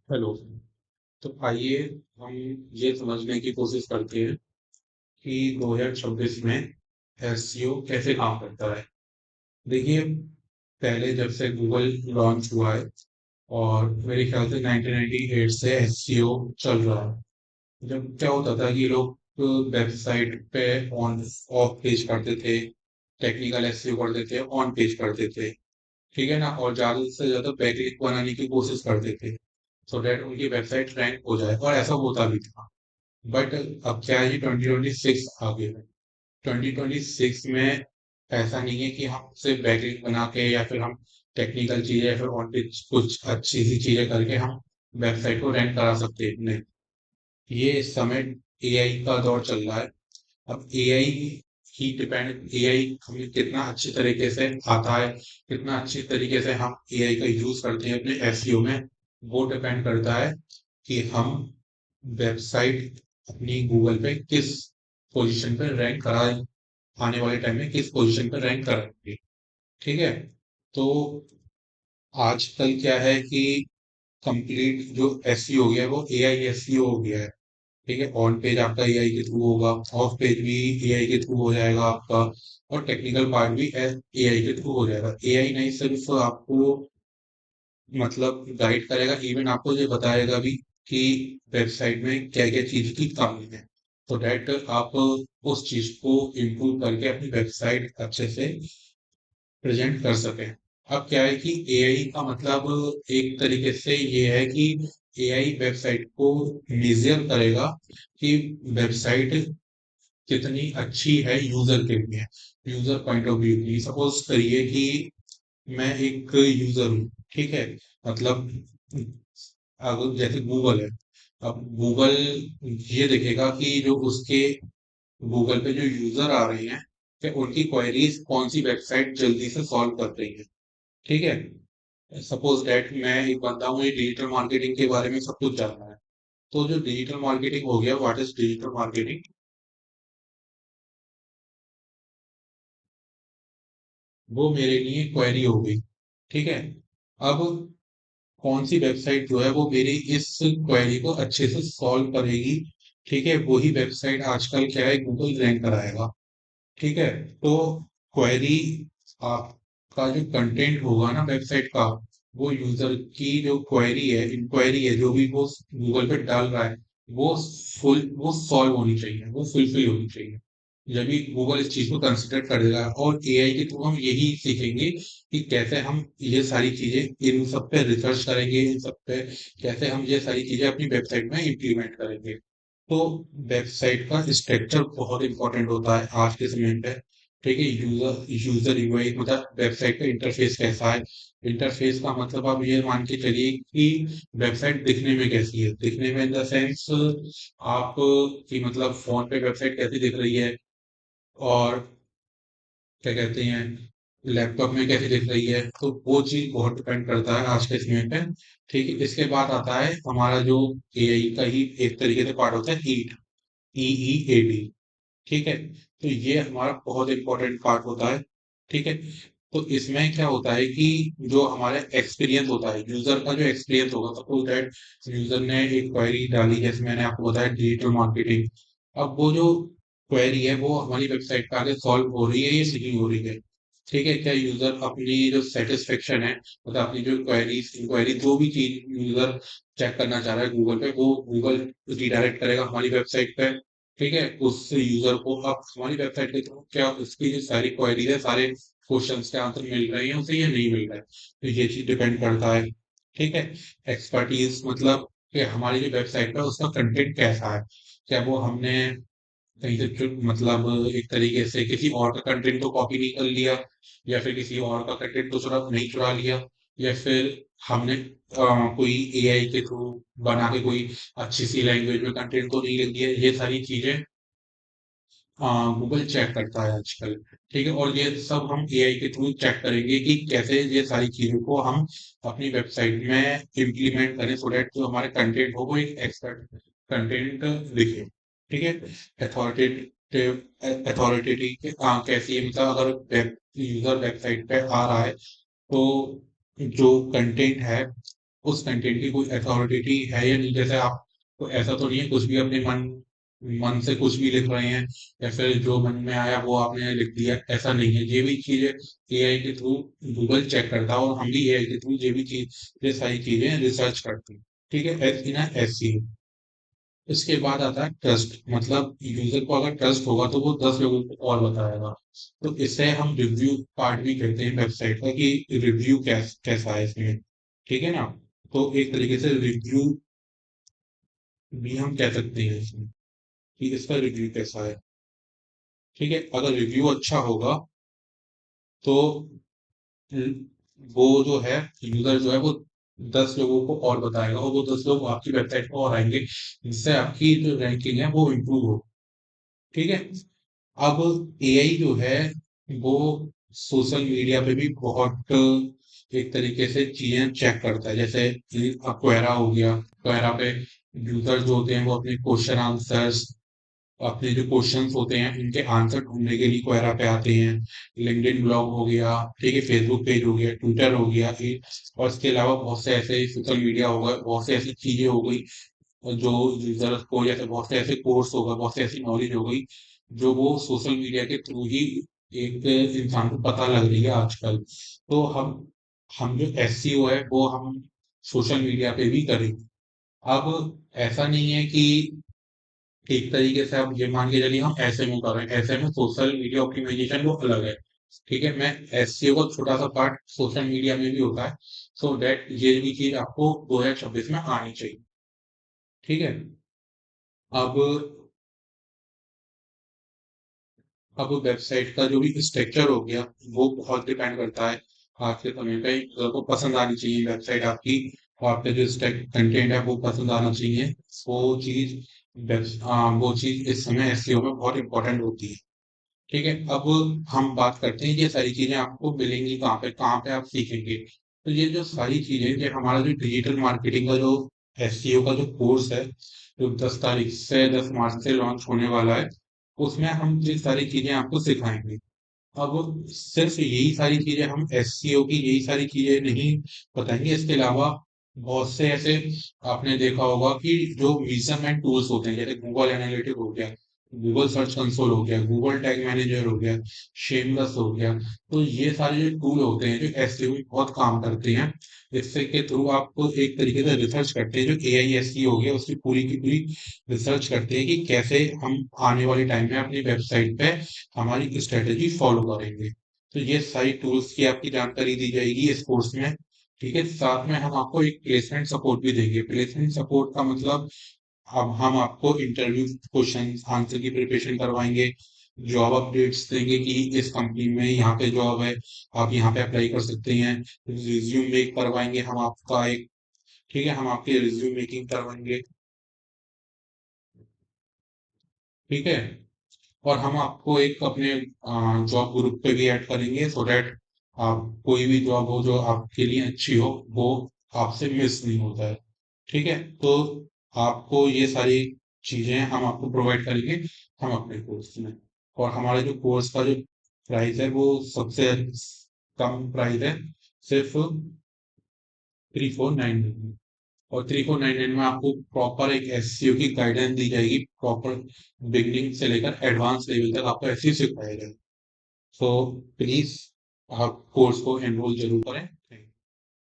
Hello. तो आइए हम ये समझने की कोशिश करते हैं कि 2026 में एसईओ कैसे काम करता है। देखिए, पहले जब से गूगल लॉन्च हुआ है और मेरे ख्याल से 1998 से एसईओ चल रहा है। जब क्या होता था कि लोग वेबसाइट पे ऑन ऑफ पेज करते थे, टेक्निकल एसईओ करते थे, ऑन पेज करते थे, ठीक है ना, और ज्यादा से ज्यादा बैकलिंक बनाने की कोशिश करते थे सो दैट उनकी वेबसाइट रैंक हो जाए, और ऐसा होता भी था। बट अब क्या है, 2026 आ गया है। 2026 में ऐसा नहीं है कि हम सिर्फ बैकलिंक बना के या फिर हम टेक्निकल चीजें या फिर और भी कुछ अच्छी सी चीजें करके हम वेबसाइट को रैंक करा सकते हैं। नहीं, ये इस समय एआई का दौर चल रहा है। अब एआई ही डिपेंड, एआई हमें कितना अच्छी तरीके से आता है, कितना अच्छी तरीके से हम एआई का यूज करते हैं अपने एसईओ में, वो डिपेंड करता है कि हम वेबसाइट अपनी गूगल पे किस पोजीशन पे रैंक कराए, आने वाले टाइम में किस पोजीशन पे रैंक कराएंगे। ठीक है। तो आजकल क्या है कि कंप्लीट जो एसईओ हो गया है वो एआई एसईओ हो गया है। ठीक है, ऑन पेज आपका एआई के थ्रू होगा, ऑफ पेज भी एआई के थ्रू हो जाएगा आपका, और टेक्निकल पार्ट भी एआई के थ्रू हो जाएगा। एआई नहीं सिर्फ आपको मतलब गाइड करेगा, इवन आपको ये बताएगा भी कि वेबसाइट में क्या क्या चीज की कमी है, तो डेट आप उस चीज को इम्प्रूव करके अपनी वेबसाइट अच्छे से प्रेजेंट कर सकें। अब क्या है कि एआई का मतलब एक तरीके से ये है कि एआई वेबसाइट को मेजर करेगा कि वेबसाइट कितनी अच्छी है यूजर के लिए, यूजर पॉइंट ऑफ व्यू की। सपोज करिए कि मैं एक यूजर हूँ, ठीक है, मतलब अगर जैसे गूगल है, अब गूगल ये देखेगा कि जो उसके गूगल पे जो यूजर आ रहे हैं, कि उनकी क्वेरीज कौन सी वेबसाइट जल्दी से सॉल्व कर रही है। ठीक है, सपोज दैट मैं एक बंदा हूँ, ये डिजिटल मार्केटिंग के बारे में सब कुछ जानना है। तो जो डिजिटल मार्केटिंग हो गया, व्हाट इज डिजिटल मार्केटिंग, वो मेरे लिए क्वेरी हो गई। ठीक है। अब कौन सी वेबसाइट जो है वो मेरी इस क्वेरी को अच्छे से सॉल्व करेगी, ठीक है, वही वेबसाइट आजकल क्या है, गूगल रैंक कराएगा। ठीक है। तो क्वेरी, आपका जो कंटेंट होगा ना वेबसाइट का, वो यूजर की जो क्वेरी है, इंक्वायरी है, जो भी वो गूगल पे डाल रहा है, वो वो सॉल्व होनी चाहिए, वो फुलफिल होनी चाहिए। जब भी गूगल इस चीज को कंसिडर करेगा, और एआई के थ्रू हम यही सीखेंगे कि कैसे हम ये सारी चीजें इन सब पे रिसर्च करेंगे, इन सब पे कैसे हम ये सारी चीजें अपनी वेबसाइट में इम्प्लीमेंट करेंगे। तो वेबसाइट का स्ट्रक्चर बहुत इंपॉर्टेंट होता है आज के समय पे। ठीक है, यूजर यूजर यूआई मतलब वेबसाइट का इंटरफेस कैसा है। इंटरफेस का मतलब आप ये मान के चलिए कि वेबसाइट दिखने में कैसी है, दिखने में इन द सेंस आप की मतलब फोन पे वेबसाइट कैसी दिख रही है, और क्या कहते हैं लैपटॉप में कैसी दिख रही है, तो वो चीज बहुत डिपेंड करता है आज के समय पे। ठीक है, इसके बाद आता है हमारा जो एआई का ही एक तरीके से पार्ट होता है, ईट, EEAT। ठीक है, तो ये हमारा बहुत इंपॉर्टेंट पार्ट होता है। ठीक है। तो इसमें क्या होता है कि जो हमारा एक्सपीरियंस होता है, यूजर का जो एक्सपीरियंस होगा, सपोज दैट यूजर ने एक क्वेरी डाली, जैसे मैंने आपको बताया डिजिटल मार्केटिंग। अब वो जो क्वेरी है वो हमारी वेबसाइट पे आगे सॉल्व हो रही है या नहीं हो रही है। ठीक है, क्या यूजर अपनी जो सेटिस्फेक्शन है, मतलब अपनी जो क्वेरीज इंक्वायरी जो भी चीज यूजर चेक करना चाह रहा है गूगल पे, वो गूगल रिडायरेक्ट करेगा हमारी वेबसाइट पे। ठीक है, उस यूजर को अब हमारी वेबसाइट के थ्रू क्या उसकी जो सारी क्वेरीज है, सारे क्वेश्चंस के आंसर मिल रहे हैं उसे या नहीं मिल रहा है, तो ये चीज डिपेंड करता है। ठीक है। एक्सपर्टीज मतलब कि हमारी जो वेबसाइट है उसका कंटेंट कैसा है, क्या वो हमने कहीं से मतलब एक तरीके से किसी और का कंटेंट तो कॉपी नहीं कर लिया, या फिर किसी और का कंटेंट तो चुरा नहीं चुरा लिया, या फिर हमने कोई एआई के थ्रू बना के कोई अच्छी सी लैंग्वेज में कंटेंट तो नहीं लिख दिया। ये सारी चीजें गूगल चेक करता है आजकल। ठीक है, और ये सब हम एआई के थ्रू चेक करेंगे कि कैसे ये सारी चीजों को हम अपनी वेबसाइट में इम्प्लीमेंट करें, सो दैट जो हमारे कंटेंट हो वो एक एक्सपर्ट कंटेंट दिखे। ठीक है। अथॉरिटेटिव अथॉरिटेटिव कैसी है, मतलब अगर यूजर वेबसाइट पे आ रहा है, तो जो कंटेंट है उस कंटेंट की कोई अथॉरिटी है या नहीं। जैसे आप तो ऐसा तो नहीं है कुछ भी अपने मन मन से कुछ भी लिख रहे हैं या फिर जो मन में आया वो आपने लिख दिया, ऐसा नहीं है। ये भी चीजें एआई के थ्रू गूगल चेक करता है और हम भी एआई के थ्रू ये सारी चीजें रिसर्च करते हैं। ठीक है, एसईओ। इसके बाद आता है ट्रस्ट, मतलब यूजर को अगर ट्रस्ट होगा तो वो 10 लोगों को और बताएगा। तो इसे हम रिव्यू पार्ट भी कहते हैं वेबसाइट का, कि रिव्यू कैसा है इसमें। ठीक है ना। तो एक तरीके से रिव्यू भी हम कह सकते हैं इसमें, कि इसका रिव्यू कैसा है। ठीक है, अगर रिव्यू अच्छा होगा तो वो जो है यूजर जो है वो 10 लोगों को और बताएगा और वो 10 लोग आपकी वेबसाइट पर और आएंगे, जिससे आपकी जो रैंकिंग है वो इम्प्रूव हो। ठीक है। अब एआई जो है वो सोशल मीडिया पे भी बहुत एक तरीके से चीजें चेक करता है। जैसे क्वेरा हो गया, क्वेरा पे यूजर जो होते हैं वो अपने क्वेश्चन आंसर्स, अपने जो क्वेश्चंस होते हैं उनके आंसर ढूंढने के लिए क्वेरा पे आते हैं। लिंक्डइन ब्लॉग हो गया, ठीक है, फेसबुक पेज हो गया, ट्विटर हो गया, और इसके अलावा बहुत से ऐसे सोशल मीडिया हो गए, बहुत से ऐसी चीजें हो गई जो यूजर को, जैसे बहुत से ऐसे कोर्स होगा, बहुत से ऐसी नॉलेज हो गई जो वो सोशल मीडिया के थ्रू ही एक इंसान को पता लग रही है आजकल। तो हम जो एसईओ है वो हम सोशल मीडिया पे भी करेंगे। अब ऐसा नहीं है कि एक तरीके से आप ये मान के चलिए हम ऐसे में कर रहे हैं, ऐसे में सोशल मीडिया ऑप्टिमाइजेशन वो अलग है। ठीक है, मैं एसईओ का छोटा सा पार्ट सोशल मीडिया में भी होता है, सो दैट ये भी चीज आपको 2026 में आनी चाहिए। ठीक है। अब अब वेबसाइट का जो भी स्ट्रक्चर हो गया वो बहुत डिपेंड करता है आज के समय पे। यूजर को पसंद आनी चाहिए वेबसाइट आपकी, और आपका जो कंटेंट है वो पसंद आना चाहिए। वो चीज वो चीज इस समय एसईओ में बहुत इंपॉर्टेंट होती है। ठीक है, अब हम बात करते हैं ये सारी चीजें आपको मिलेंगी कहाँ पे आप सीखेंगे। तो ये जो सारी चीजें, ये हमारा जो डिजिटल मार्केटिंग का जो एसईओ का जो कोर्स है, जो 10 तारीख से 10 मार्च से लॉन्च होने वाला है, उसमें हम ये सारी चीजें आपको सिखाएंगे। अब सिर्फ यही सारी चीजें हम एससीओ की यही सारी चीजें नहीं बताएंगे, इसके अलावा बहुत से ऐसे आपने देखा होगा कि जो मेजरमेंट टूल्स होते हैं, जैसे गूगल एनालिटिक हो गया, गूगल सर्च कंसोल हो गया, गूगल टैग मैनेजर हो गया, शेमलस हो गया। तो ये सारे जो टूल होते हैं जो एसईओ में बहुत काम करते हैं, इससे के थ्रू आपको एक तरीके से रिसर्च करते हैं, जो एआई एसई हो गया उसकी पूरी की पूरी रिसर्च करते हैं कि कैसे हम आने वाले टाइम में अपनी वेबसाइट पे हमारी स्ट्रेटेजी फॉलो करेंगे। तो ये सारी टूल्स की आपकी जानकारी दी जाएगी इस कोर्स में। ठीक है, साथ में हम आपको एक प्लेसमेंट सपोर्ट भी देंगे। प्लेसमेंट सपोर्ट का मतलब अब हम आपको इंटरव्यू क्वेश्चन आंसर की प्रिपरेशन करवाएंगे, जॉब अपडेट्स देंगे कि इस कंपनी में यहाँ पे जॉब है, आप यहाँ पे अप्लाई कर सकते हैं। रिज्यूम मेक करवाएंगे हम आपका एक, ठीक है, हम आपके रिज्यूम मेकिंग करवाएंगे। ठीक है, और हम आपको एक अपने जॉब ग्रुप पे भी ऐड करेंगे, सो दैट आप कोई भी जॉब हो जो आपके लिए अच्छी हो वो आपसे मिस नहीं होता है। ठीक है, तो आपको ये सारी चीजें हम आपको प्रोवाइड करेंगे हम अपने कोर्स में। और हमारे जो कोर्स का जो प्राइस है वो सबसे कम प्राइस है, सिर्फ 3499। और 3499 में आपको प्रॉपर एक एससीओ की गाइडेंस दी जाएगी, प्रॉपर बिगनिंग से लेकर एडवांस लेवल तक आपको एससीओ सिखाया जाएगा। सो प्लीज आप कोर्स को एनरोल जरूर करें।